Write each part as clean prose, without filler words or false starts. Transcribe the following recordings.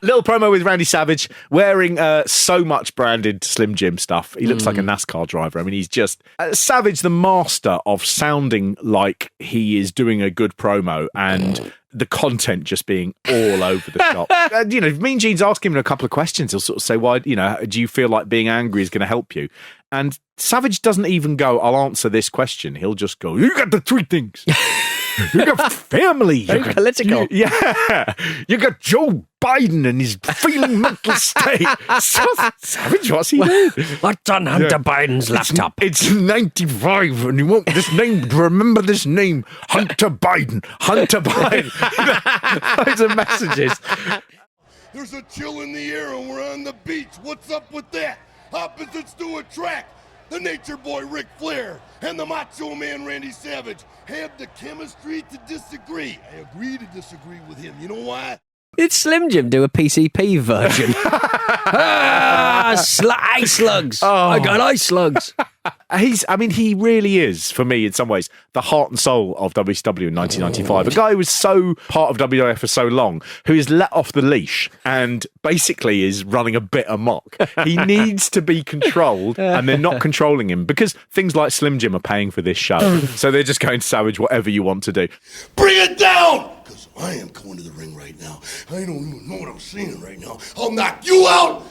Little promo with Randy Savage wearing so much branded Slim Jim stuff. He looks like a NASCAR driver. I mean, he's just Savage, the master of sounding like he is doing a good promo and the content just being all over the shop. Mean Gene's asking him a couple of questions. He'll sort of say, why, do you feel like being angry is going to help you? And Savage doesn't even go, I'll answer this question. He'll just go, you got the three things. You got family. Very political. You got Joe Biden and his feeling mental state. Savage, what's he doing? What's on Hunter Biden's laptop? It's 95 and you want this name. Remember this name. Hunter Biden. Loads of messages. There's a chill in the air and we're on the beach. What's up with that? Opposites do attract. The Nature Boy Ric Flair and the Macho Man Randy Savage have the chemistry to disagree. I agree to disagree with him. You know why? Did Slim Jim do a PCP version? Ice slugs. I got ice slugs. He really is, for me, in some ways, the heart and soul of WCW in 1995. A guy who was so part of WWF for so long, who is let off the leash and basically is running a bit amok. He needs to be controlled, and they're not controlling him because things like Slim Jim are paying for this show. So they're just going, Savage, whatever you want to do. Bring it down! Because I am going to the ring right now. I don't even know what I'm saying right now. I'll knock you out!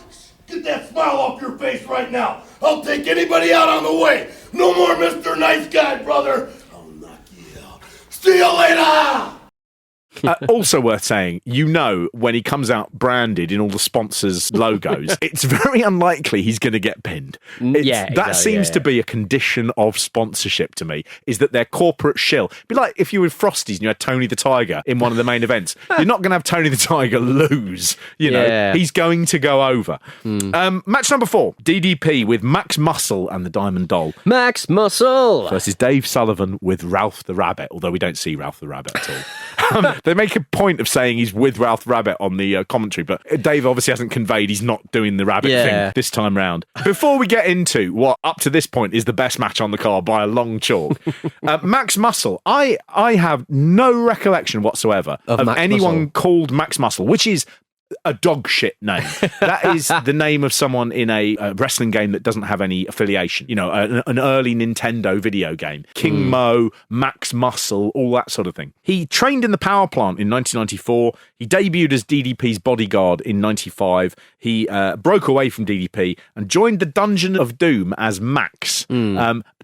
Get that smile off your face right now. I'll take anybody out on the way. No more Mr. Nice Guy, brother. I'll knock you out. See you later! Also worth saying, when he comes out branded in all the sponsors' logos, it's very unlikely he's going to get pinned. That seems to be a condition of sponsorship to me, is that their corporate shill. It'd be like if you were Frosties and you had Tony the Tiger in one of the main events. You're not going to have Tony the Tiger lose. He's going to go over. Match number 4, DDP with Max Muscle and the Diamond Doll. Max Muscle! Versus Dave Sullivan with Ralph the Rabbit, although we don't see Ralph the Rabbit at all. They make a point of saying he's with Ralph Rabbit on the commentary, but Dave obviously hasn't conveyed he's not doing the rabbit thing this time round. Before we get into what, up to this point, is the best match on the card by a long chalk, Max Muscle, I have no recollection whatsoever of anyone called Max Muscle, which is a dog shit name. That is the name of someone in a wrestling game that doesn't have any affiliation. An early Nintendo video game. King Mo, Max Muscle, all that sort of thing. He trained in the power plant in 1994. He debuted as DDP's bodyguard in 95. He broke away from DDP and joined the Dungeon of Doom as Max.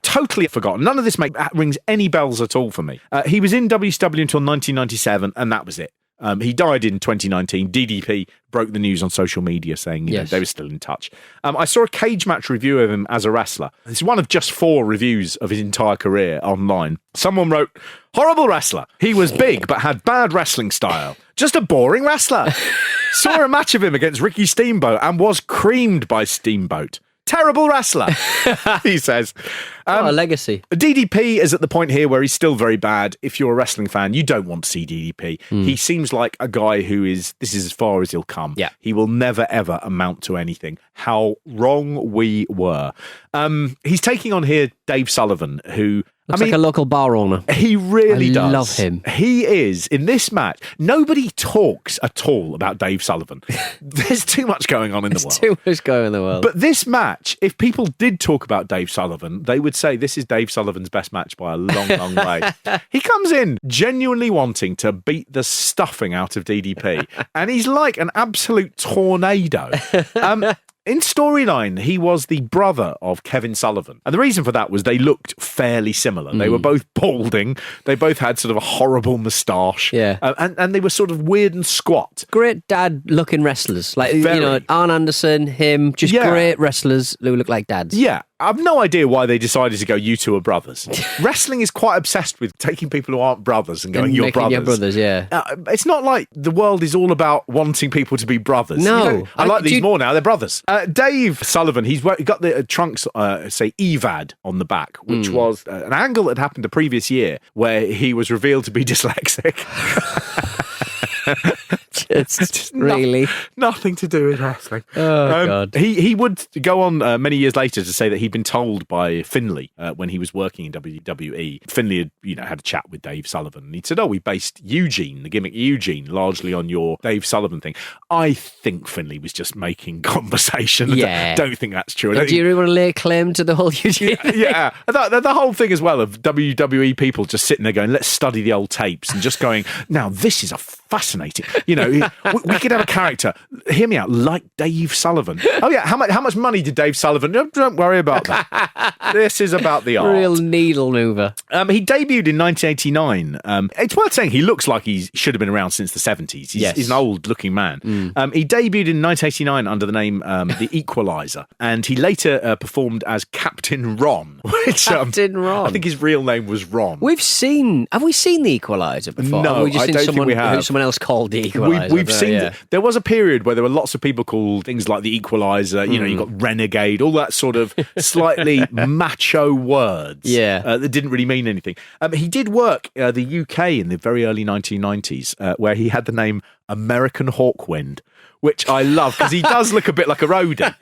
Totally forgotten. None of this rings any bells at all for me. He was in WCW until 1997, and that was it. He died in 2019. DDP broke the news on social media saying they were still in touch. I saw a cage match review of him as a wrestler. It's one of just 4 reviews of his entire career online. Someone wrote, horrible wrestler. He was big but had bad wrestling style. Just a boring wrestler. Saw a match of him against Ricky Steamboat and was creamed by Steamboat. Terrible wrestler, he says. What a legacy. DDP is at the point here where he's still very bad. If you're a wrestling fan, you don't want to see DDP. He seems like a guy this is as far as he'll come. Yeah. He will never, ever amount to anything. How wrong we were. He's taking on here Dave Sullivan, who... Looks like a local bar owner. He really does. I love him. He is. In this match, nobody talks at all about Dave Sullivan. There's too much going on in the world. There's too much going on in the world. But this match, if people did talk about Dave Sullivan, they would say this is Dave Sullivan's best match by a long, long way. He comes in genuinely wanting to beat the stuffing out of DDP, and he's like an absolute tornado. In storyline, he was the brother of Kevin Sullivan. And the reason for that was they looked fairly similar. They were both balding. They both had sort of a horrible moustache. Yeah. And they were sort of weird and squat. Great dad-looking wrestlers. Like, Arn Anderson, him, just great wrestlers who look like dads. Yeah. I've no idea why they decided to go, you two are brothers. Wrestling is quite obsessed with taking people who aren't brothers and going, you're brothers. Your brothers, yeah. It's not like the world is all about wanting people to be brothers. No. I like these more now. They're brothers. Dave Sullivan, he's got the trunks, say, Evad on the back, which was an angle that happened the previous year where he was revealed to be dyslexic. Just really nothing to do with wrestling. Oh, God. He would go on many years later to say that he'd been told by Finlay when he was working in WWE. Finlay had a chat with Dave Sullivan, and he said, we based the gimmick Eugene, largely on your Dave Sullivan thing. I think Finlay was just making conversation. Yeah. I don't think that's true. Do you really want to lay claim to the whole Eugene? Yeah. The whole thing as well of WWE people just sitting there going, let's study the old tapes, and just going, now this is a fascinating, we could have a character, hear me out, like Dave Sullivan. Oh yeah, how much money did Dave Sullivan? Don't worry about that. This is about the art. Real needle mover. He debuted in 1989. It's worth saying he looks like he should have been around since the 70s. He's an old looking man. He debuted in 1989 under the name The Equalizer, and he later performed as Captain Ron, which Captain Ron. I think his real name was Ron. Have we seen The Equalizer before? No, I don't think we have. Who someone else called The Equalizer. We've seen. There was a period where there were lots of people called things like The Equalizer. You got Renegade, all that sort of slightly macho words. That didn't really mean anything. He did work the UK in the very early 1990s, where he had the name American Hawkwind, which I love because he does look a bit like a roadie.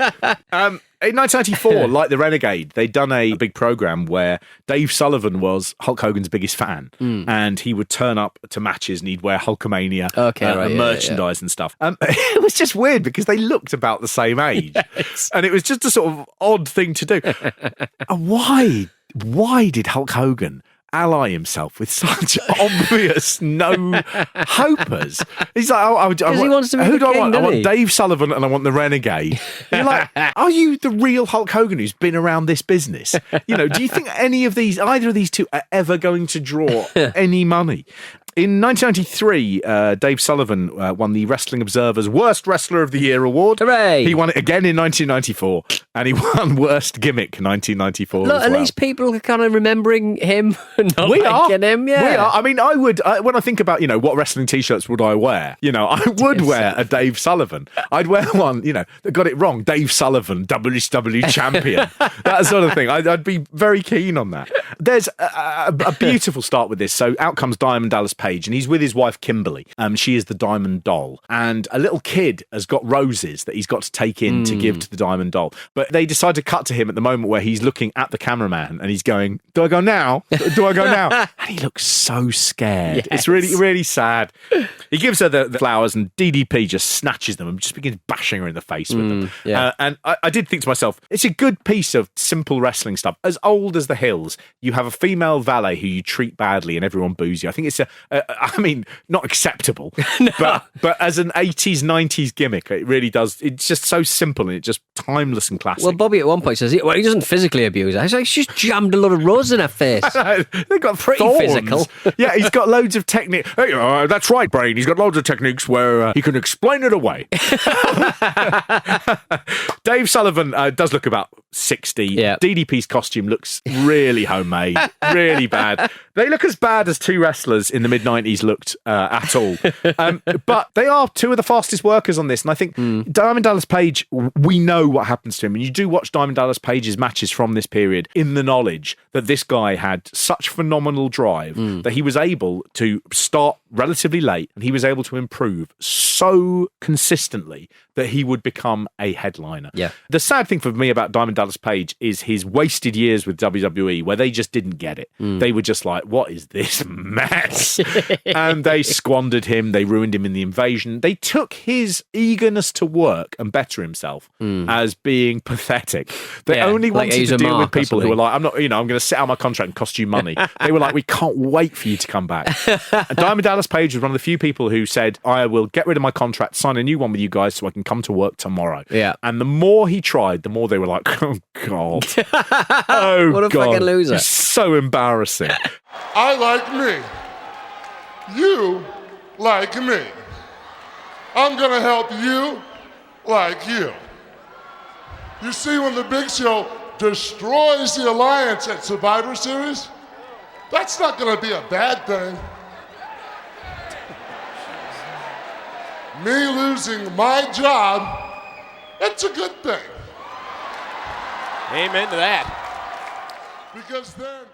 In 1994, like the Renegade, they'd done a big program where Dave Sullivan was Hulk Hogan's biggest fan, and he would turn up to matches and he'd wear hulkamania merchandise and stuff. It was just weird because they looked about the same age, and it was just a sort of odd thing to do. Why did Hulk Hogan ally himself with such obvious no-hopers? He's like, he wants to be who do I want? I want he? Dave Sullivan and I want the Renegade. You're like, are you the real Hulk Hogan who's been around this business? Do you think either of these two are ever going to draw any money? In 1993, Dave Sullivan won the Wrestling Observer's Worst Wrestler of the Year award. Hooray! He won it again in 1994, and he won Worst Gimmick 1994 Look, as at well. least people are kind of remembering him and not We liking him. Yeah. We are. I mean, I would, when I think about, what wrestling T-shirts would I wear? I would wear a Dave Sullivan. I'd wear one, that got it wrong. Dave Sullivan, WCW champion. That sort of thing. I'd be very keen on that. There's a beautiful start with this. So out comes Diamond Dallas Page, and he's with his wife Kimberly. She is the Diamond Doll, and a little kid has got roses that he's got to take in to give to the Diamond Doll. But they decide to cut to him at the moment where he's looking at the cameraman and he's going, "Do I go now? Do I go now?" And he looks so scared. Yes. It's really, really sad. He gives her the flowers, and DDP just snatches them and just begins bashing her in the face with them. Yeah. And I did think to myself, it's a good piece of simple wrestling stuff. As old as the hills, you have a female valet who you treat badly and everyone boos you. I think it's not acceptable, but as an 80s, 90s gimmick, it really does. It's just so simple and it's just timeless and classic. Well, Bobby at one point says, he doesn't physically abuse her. He's like, she's jammed a lot of roses in her face. They've got pretty thorns. Physical. Yeah, he's got loads of technique. Hey, that's right, Brain. He's got loads of techniques where he can explain it away. Dave Sullivan does look about 60. Yeah. DDP's costume looks really homemade, really bad. They look as bad as two wrestlers in the mid-90s looked at all. But they are two of the fastest workers on this. And I think Diamond Dallas Page, we know what happens to him. And you do watch Diamond Dallas Page's matches from this period in the knowledge that this guy had such phenomenal drive that he was able to start relatively late and he was able to improve so consistently that he would become a headliner. Yeah. The sad thing for me about Diamond Dallas Page is his wasted years with WWE where they just didn't get it. They were just like, what is this mess? And they squandered him. They ruined him in the Invasion. They took his eagerness to work and better himself as being pathetic. They only wanted to deal with people who were like, I'm going to set out my contract and cost you money. They were like, we can't wait for you to come back. And Diamond Dallas Page was one of the few people who said, I will get rid of my contract, sign a new one with you guys so I can come to work tomorrow. Yeah. And the more he tried, the more they were like, oh God. Oh what a God. Fucking loser. It's so embarrassing. I like me. You like me. I'm gonna help you like you. You see, when the Big Show destroys the Alliance at Survivor Series, that's not gonna be a bad thing. Me losing my job, it's a good thing. Amen to that. Because then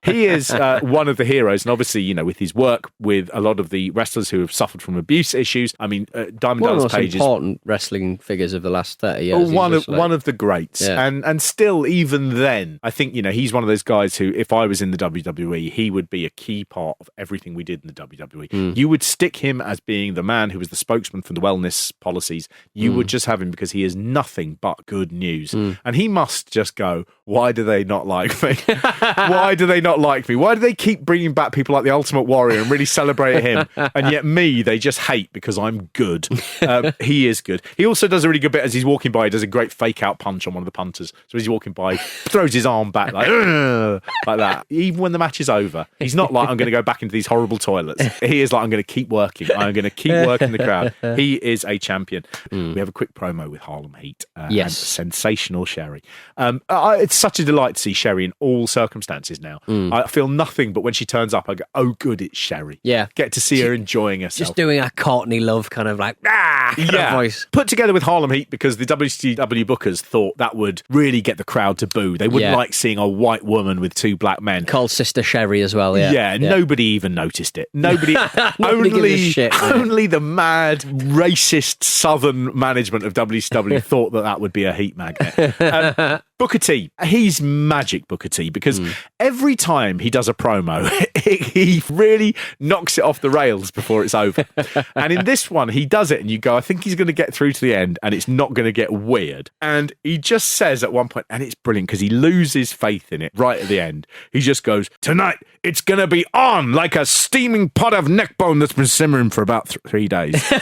He is one of the heroes, and obviously, you know, with his work with a lot of the wrestlers who have suffered from abuse issues. I mean, Diamond Dallas Page is important wrestling figures of the last 30 years. One of the greats, and still, even then, I think, you know, he's one of those guys who, if I was in the WWE, he would be a key part of everything we did in the WWE. You would stick him as being the man who was the spokesman for the wellness policies. You would just have him because he is nothing but good news, and he must just go, why do they not like me? Why do they not like me? Why do they keep bringing back people like the Ultimate Warrior and really celebrate him, and yet me they just hate because I'm good? He is good. He also does a really good bit as he's walking by. He does a great fake out punch on one of the punters. So as he's walking by, throws his arm back like that. Even when the match is over, he's not like, I'm going to go back into these horrible toilets. He is like, I'm going to keep working. I'm going to keep working the crowd. He is a champion. We have a quick promo with Harlem Heat. And sensational Sherry. It's such a delight to see Sherry in all circumstances now. I feel nothing but when she turns up, I go, oh good, it's Sherry. Yeah. Get to see her enjoying herself. Just doing a Courtney Love kind of like, voice. Put together with Harlem Heat because the WCW bookers thought that would really get the crowd to boo. They wouldn't like seeing a white woman with two black men. Called Sister Sherry as well, nobody even noticed it. Nobody only the mad, racist southern management of WCW thought that would be a heat magnet. Booker T, he's magic Booker T, because every time he does a promo, he really knocks it off the rails before it's over. And in this one, he does it and you go, I think he's going to get through to the end and it's not going to get weird. And he just says at one point, and it's brilliant because he loses faith in it right at the end. He just goes, tonight, it's going to be on like a steaming pot of neckbone that's been simmering for about 3 days.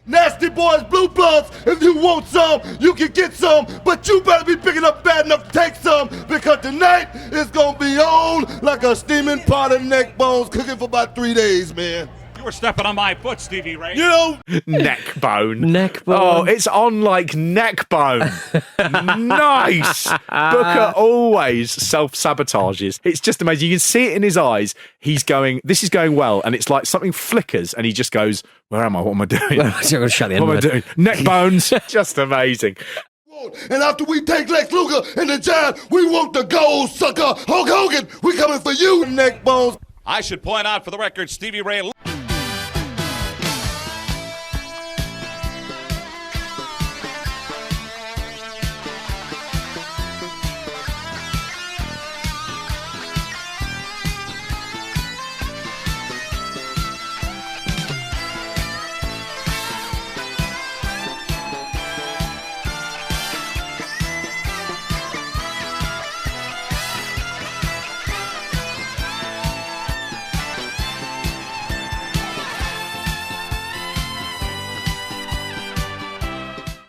Nasty boys, blue bloods, if you want some, you can get some, but you better be big enough, bad enough to take some, because tonight it's gonna be on like a steaming pot of neck bones cooking for about 3 days, man. You were stepping on my foot, Stevie Ray. You know, neckbone. Oh, it's on like neckbone. Nice. Booker always self-sabotages. It's just amazing. You can see it in his eyes. He's going, this is going well, and it's like something flickers, and he just goes, where am I? What am I doing? What am I doing? Neck bones. Just amazing. And after we take Lex Luger and the Giant, we want the gold, sucker. Hulk Hogan, we coming for you, neck bones. I should point out for the record, Stevie Ray